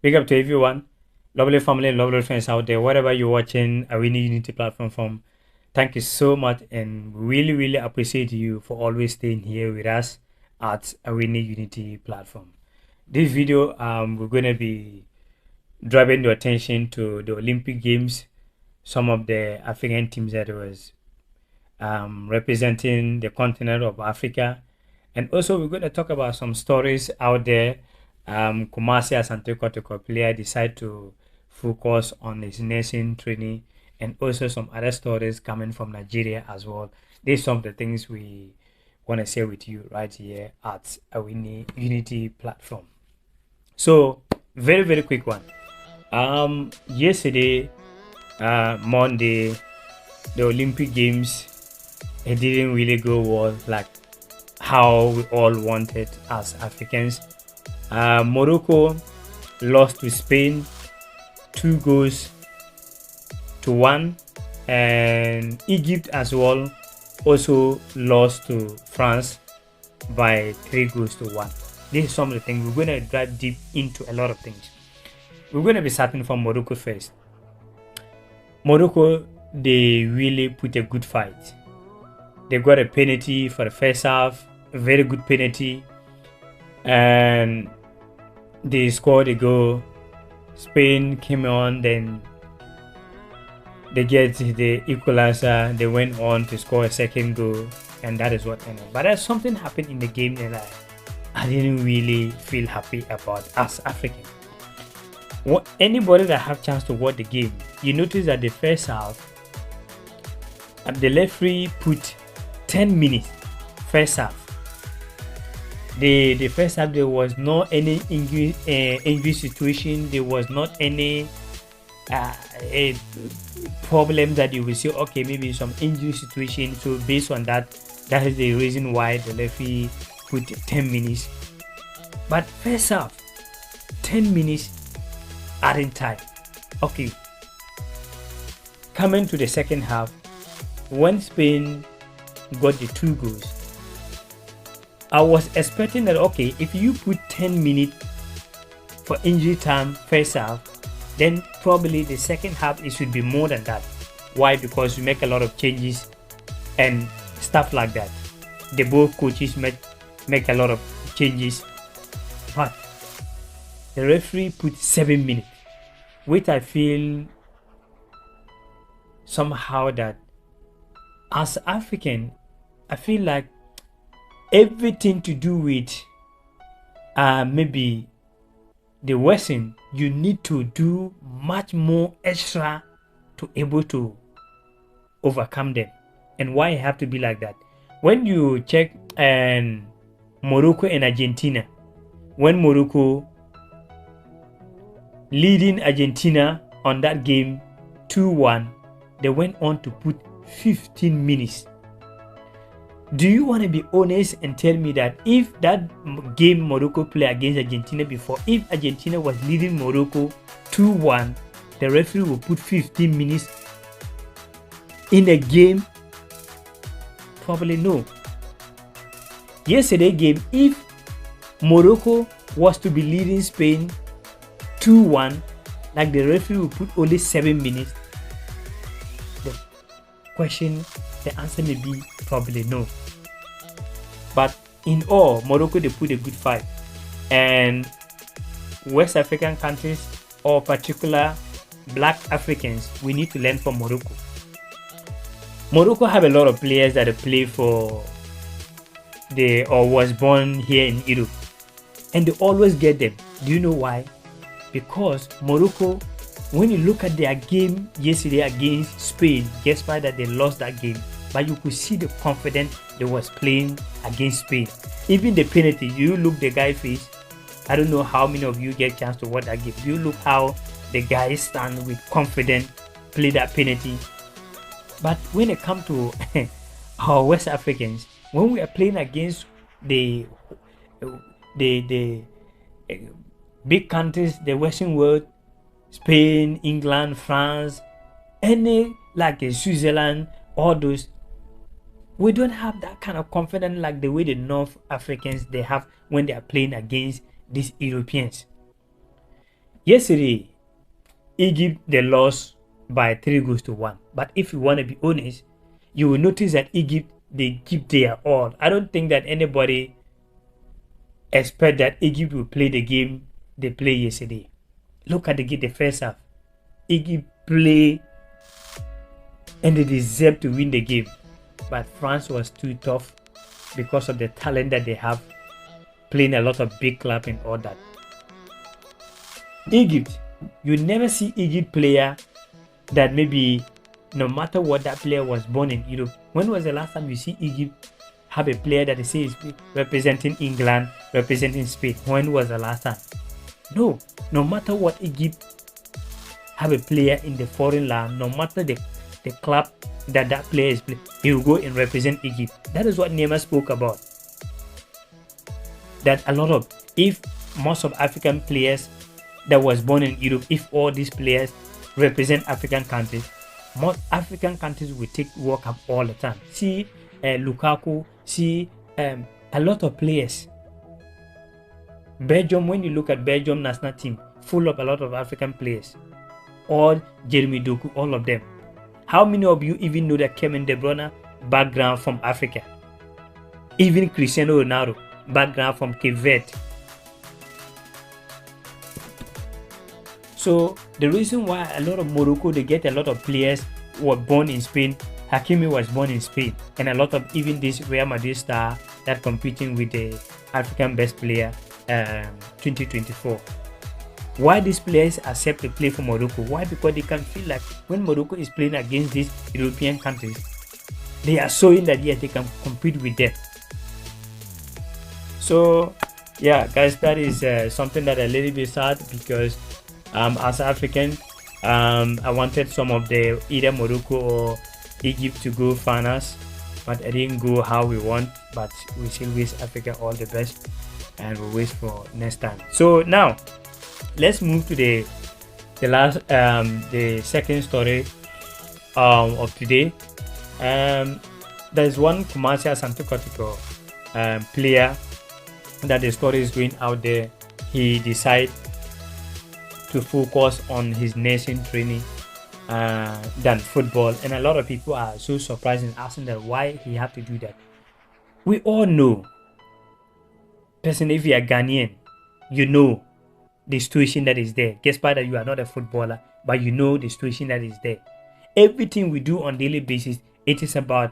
Big up to everyone, lovely family and lovely friends out there, wherever you're watching Awini Unity platform from. Thank you so much and really, really appreciate you for always staying here with us at Awini Unity platform. This video, we're going to be driving your attention to the Olympic Games, some of the African teams that was representing the continent of Africa. And also, we're going to talk about some stories out there. Kumasi Asante Kotoko player decide to focus on his nursing training, and also some other stories coming from Nigeria as well. These are some of the things we want to share with you right here at Awini Unity platform. So, very, very quick one. Yesterday, Monday, the Olympic Games, it didn't really go well like how we all wanted as Africans. Morocco lost to Spain 2-1, and Egypt as well also lost to France by 3-1. This is some of the things we're going to dive deep into. A lot of things. We're going to be starting from Morocco first. Morocco, they really put a good fight. They got a penalty for the first half, a very good penalty, and they scored a goal. Spain came on, then they get the equalizer. They went on to score a second goal, and that is what ended. But there's something happened in the game that I didn't really feel happy about as African. Anybody that have chance to watch the game, you notice that the first half, the referee put 10 minutes first half. The first half, there was not any injury situation. There was not any a problem that you will see. Okay, maybe some injury situation. So based on that, that is the reason why the referee put 10 minutes. But first half, 10 minutes adding time. Okay. Coming to the second half, when Spain got the 2 goals, I was expecting that, okay, if you put 10 minutes for injury time first half, then probably the second half it should be more than that. Why? Because you make a lot of changes and stuff like that. The both coaches make a lot of changes, but the referee put 7 minutes, which I feel somehow that as African, I feel like everything to do with maybe the Western, you need to do much more extra to able to overcome them. And why it have to be like that? When you check Morocco and Argentina, when Morocco leading Argentina on that game 2-1, they went on to put 15 minutes. Do you want to be honest and tell me that if that game Morocco played against Argentina before, if Argentina was leading Morocco 2-1, the referee will put 15 minutes in a game? Probably no. Yesterday game, if Morocco was to be leading Spain 2-1, like the referee will put only 7 minutes, the answer may be probably no. But in all, Morocco, they put a good fight, and West African countries, or particular Black Africans, we need to learn from Morocco. Morocco have a lot of players that play for or was born here in Europe, and they always get them. Do you know why? Because Morocco, when you look at their game yesterday against Spain, despite that they lost that game, but you could see the confidence they was playing against Spain. Even the penalty, you look the guy face. I don't know how many of you get chance to watch that game. You look how the guy stand with confidence, play that penalty. But when it comes to our West Africans, when we are playing against the big countries, the Western world, Spain, England, France, any like Switzerland, all those, we don't have that kind of confidence like the way the North Africans they have when they are playing against these Europeans. Yesterday, Egypt, they lost by 3-1. But if you want to be honest, you will notice that Egypt, they give their all. I don't think that anybody expect that Egypt will play the game they played yesterday. Look at the first half. Egypt play and they deserve to win the game. But France was too tough because of the talent that they have, playing a lot of big club and all that. Egypt, you never see Egypt player that maybe no matter what that player was born in Europe. When was the last time you see Egypt have a player that is representing England, representing Spain? When was the last time? No matter what Egypt have a player in the foreign land, no matter the club that player is playing, he will go and represent Egypt. That is what Neymar spoke about. That a lot of, if most of African players that was born in Europe, if all these players represent African countries, most African countries will take World Cup all the time. See Lukaku, see a lot of players. Belgium, when you look at Belgium national team, full of a lot of African players. All Jeremy Doku, all of them. How many of you even know that Kevin De Bruyne background from Africa? Even Cristiano Ronaldo background from Cape Verde. So the reason why a lot of Morocco, they get a lot of players who were born in Spain. Hakimi was born in Spain, and a lot of even this Real Madrid star that competing with the African best player 2024. Why these players accept to play for Morocco? Why? Because they can feel like when Morocco is playing against these European countries, they are showing that yes, they can compete with them. So yeah, guys, that is something that a little bit sad, because as African, I wanted some of the either Morocco or Egypt to go finals, but it didn't go how we want. But we still wish Africa all the best, and we'll wait for next time. So now let's move to the last the second story of today. There's one commercial Santo player that the story is going out there. He decided to focus on his nation training than football, and a lot of people are so surprised and asking that why he have to do that. We all know, personally, if you are Ghanaian, you know the situation that is there. Despite that you are not a footballer, but you know the situation that is there. Everything we do on daily basis, it is about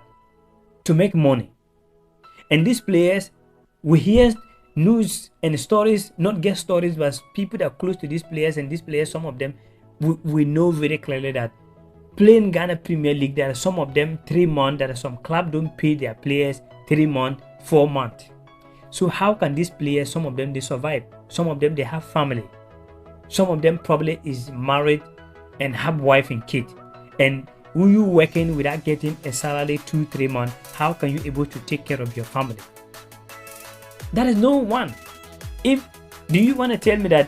to make money. And these players, we hear news and stories, not guest stories, but people that are close to these players, and these players, some of them, we know very clearly that playing Ghana Premier League, there are some of them 3 months, there are some clubs don't pay their players 3 months, 4 months. So how can these players, some of them, they survive? Some of them, they have family. Some of them probably is married and have wife and kid. And who you working without getting a salary 2-3 months, how can you able to take care of your family? That is no one. Do you want to tell me that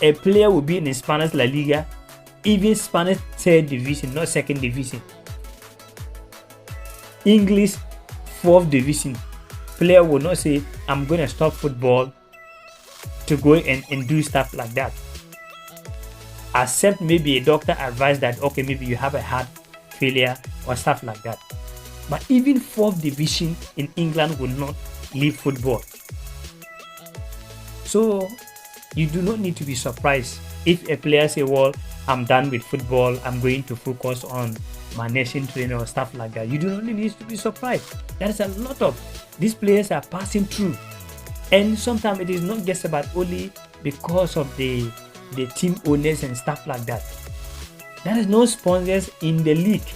a player will be in the Spanish La Liga, even Spanish 3rd division, not 2nd division, English 4th division, player will not say, I'm going to stop football to go and do stuff like that. Except maybe a doctor advised that, okay, maybe you have a heart failure or stuff like that. But even 4th division in England will not leave football. So you do not need to be surprised if a player say, well, I'm done with football, I'm going to focus on my nation training or stuff like that. You do not need to be surprised. There is a lot of these players are passing through, and sometimes it is not just about only because of the team owners and stuff like that. There is no sponsors in the league.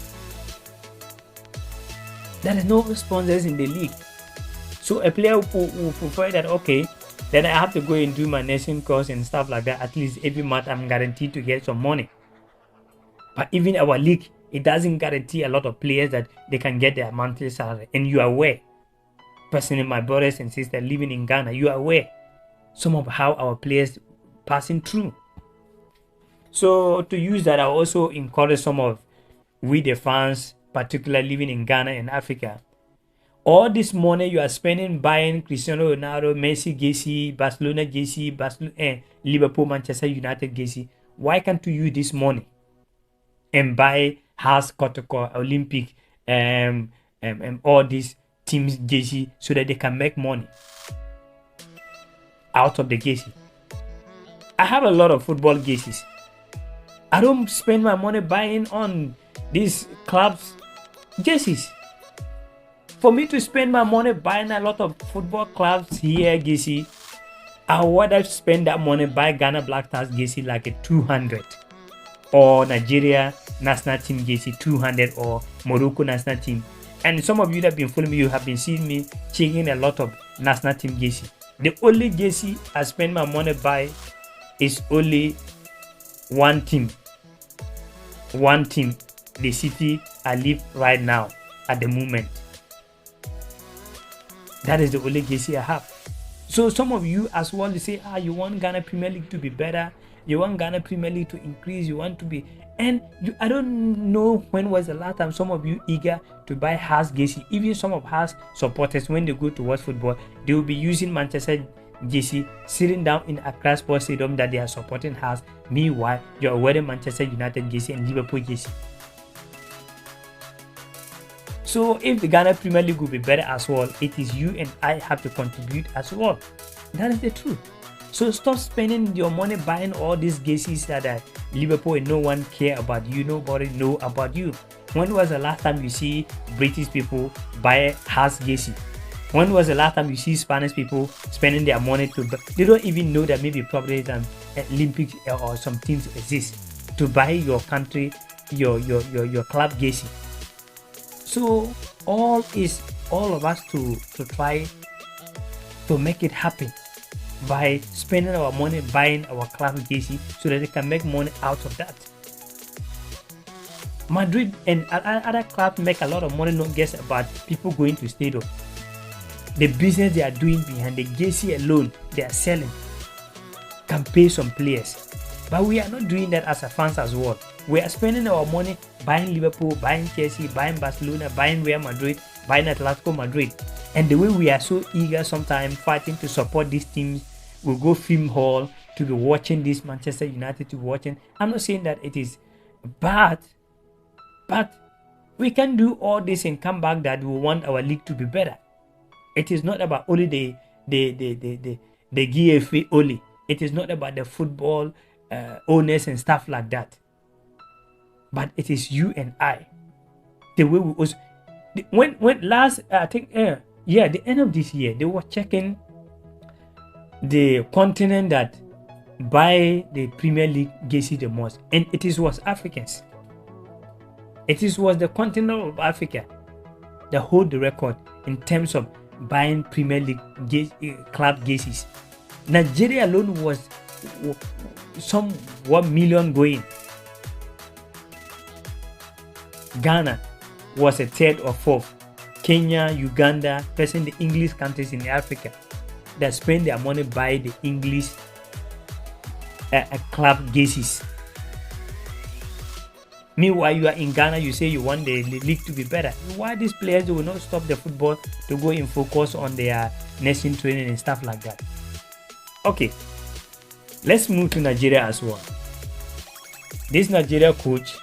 There is no sponsors in the league. So a player will prefer that, okay, then I have to go and do my nation course and stuff like that. At least every month I'm guaranteed to get some money. But even our league, it doesn't guarantee a lot of players that they can get their monthly salary. And you are aware, personally, my brothers and sisters living in Ghana, you are aware some of how our players passing through. So to use that, I also encourage some of we the fans, particularly living in Ghana and Africa. All this money you are spending buying Cristiano Ronaldo, Messi jersey, Barcelona jersey, Liverpool, Manchester United jersey, why can't you use this money and buy Haas, Kotoko, Olympic, all these teams jersey so that they can make money out of the jersey? I have a lot of football jerseys. I don't spend my money buying on these clubs jerseys. For me to spend my money buying a lot of football clubs here, jersey, I would rather spend that money buy Ghana Black Stars jersey like a 200, or Nigeria national team jersey 200, or Morocco national team. And some of you that have been following me, you have been seeing me checking a lot of national team jersey. The only jersey I spend my money buy is only one team. One team, the city I live right now at the moment. That is the only jersey I have. So some of you as well, you say, you want Ghana Premier League to be better, you want Ghana Premier League to increase, you want to be, and I don't know when was the last time some of you eager to buy Haas jersey. Even some of Haas supporters, when they go to watch football, they will be using Manchester jersey, sitting down in Accra Sports Stadium that they are supporting Haas. Meanwhile, you are wearing Manchester United jersey and Liverpool jersey. So if the Ghana Premier League will be better as well, it is you and I have to contribute as well. That is the truth. So stop spending your money buying all these jerseys that Liverpool and no one care about you, nobody know about you. When was the last time you see British people buy Haas jersey? When was the last time you see Spanish people spending their money to buy? They don't even know that maybe probably an Olympics or some teams exist to buy your country, your club jersey. So all of us to try to make it happen by spending our money buying our club jersey so that they can make money out of that. Madrid and other clubs make a lot of money, not just about people going to stadium. The business they are doing behind the jersey alone they are selling can pay some players. But we are not doing that as a fans as well. We are spending our money buying Liverpool, buying Chelsea, buying Barcelona, buying Real Madrid, buying Atletico Madrid. And the way we are so eager sometimes fighting to support these teams, we go film hall to be watching this Manchester United, to be watching. I'm not saying that it is bad, but we can do all this and come back that we want our league to be better. It is not about only the GFA only. It is not about the football owners and stuff like that. But it is you and I. The way we also, when last I think the end of this year, they were checking the continent that buy the Premier League jersey the most, and it was Africans. Was the continent of Africa that hold the record in terms of buying Premier League club jerseys. Nigeria alone was some 1 million going. Ghana was a third or fourth. Kenya, Uganda, person the English countries in Africa that spend their money buy the English club jerseys. Meanwhile, you are in Ghana, you say you want the league to be better. Why these players will not stop the football to go and focus on their nation training and stuff like that? Okay, let's move to Nigeria as well. This Nigeria coach,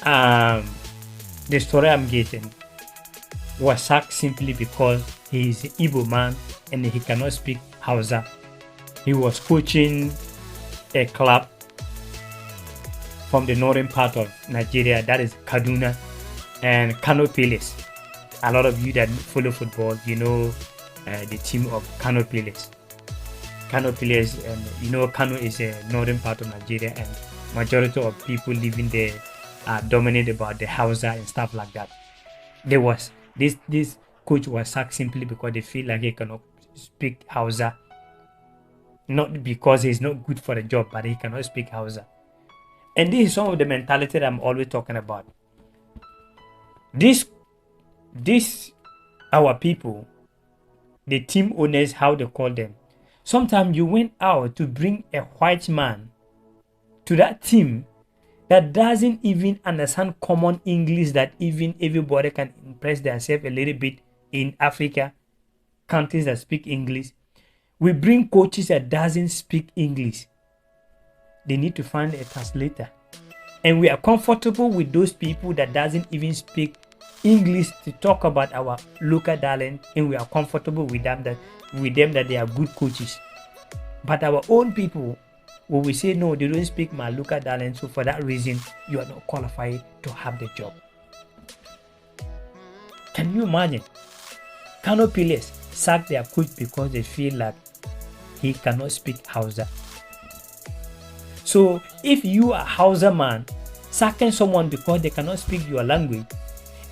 the story I'm getting, was sacked simply because he is an Igbo man and he cannot speak Hausa. He was coaching a club from the northern part of Nigeria, that is Kaduna and Kano Pillars. A lot of you that follow football, you know the team of Kano Pillars. Kano Pillars, and you know Kano is a northern part of Nigeria, and majority of people living there are dominated about the Hausa and stuff like that. There was this coach was sacked simply because they feel like he cannot speak Hausa. Not because he's not good for the job, but he cannot speak Hausa. And this is some of the mentality that I'm always talking about. This our people, the team owners, how they call them. Sometimes you went out to bring a white man to that team that doesn't even understand common English that even everybody can impress themselves a little bit in Africa, countries that speak English. We bring coaches that doesn't speak English. They need to find a translator. And we are comfortable with those people that doesn't even speak English to talk about our local talent, and we are comfortable with them that they are good coaches. But our own people, when we say no, they don't speak my local talent, so for that reason, you are not qualified to have the job. Can you imagine? Kano Pillars sack their coach because they feel like he cannot speak Hausa. So if you are Hausa man sacking someone because they cannot speak your language,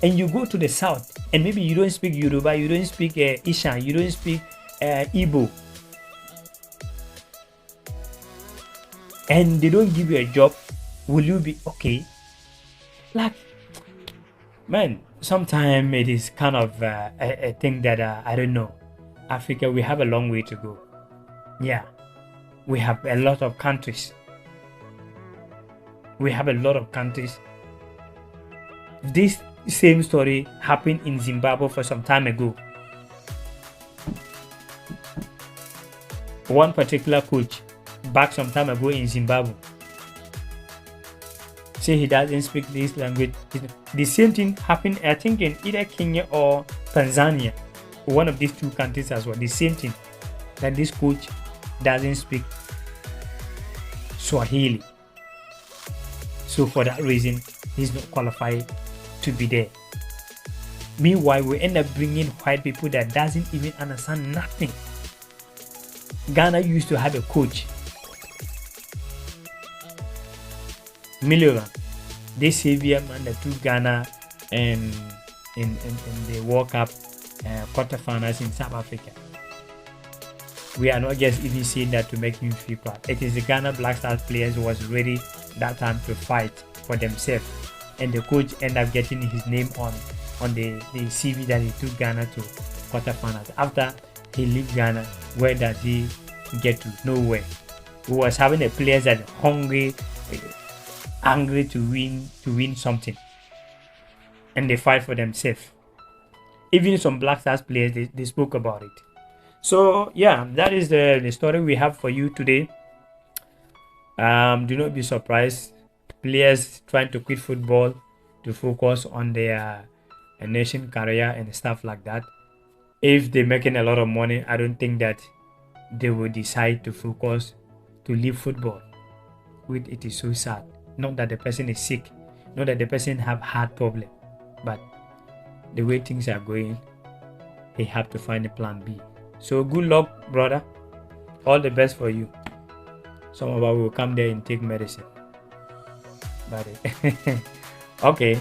and you go to the south and maybe you don't speak Yoruba, you don't speak Ishan, you don't speak Igbo, and they don't give you a job, will you be okay? Like, man, sometimes it is kind of a thing that I don't know. Africa, we have a long way to go. Yeah, we have a lot of countries. This same story happened in Zimbabwe for some time ago. One particular coach back some time ago in Zimbabwe say he doesn't speak this language. The same thing happened, I think, in either Kenya or Tanzania, one of these two countries as well. The same thing, that this coach doesn't speak Swahili, so for that reason he's not qualified to be there. Meanwhile, we end up bringing white people that doesn't even understand nothing. Ghana used to have a coach, Milligan. This savior man that took Ghana in the World Cup quarterfinals in South Africa. We are not just even saying that to make him feel proud. It is the Ghana Black Stars players who was ready that time to fight for themselves, and the coach ended up getting his name on the CV that he took Ghana to quarterfinals. After he left Ghana, where does he get to? Nowhere. He was having a players that hungry, angry to win something, and they fight for themselves. Even some Black Stars players, they spoke about it. So yeah, that is the story we have for you today. Do not be surprised. Players trying to quit football to focus on their nation career and stuff like that. If they're making a lot of money, I don't think that they will decide to focus to leave football. It is so sad. Not that the person is sick, not that the person have heart problem, but the way things are going, they have to find a plan B. So good luck, brother. All the best for you. Some of us will come there and take medicine. But okay.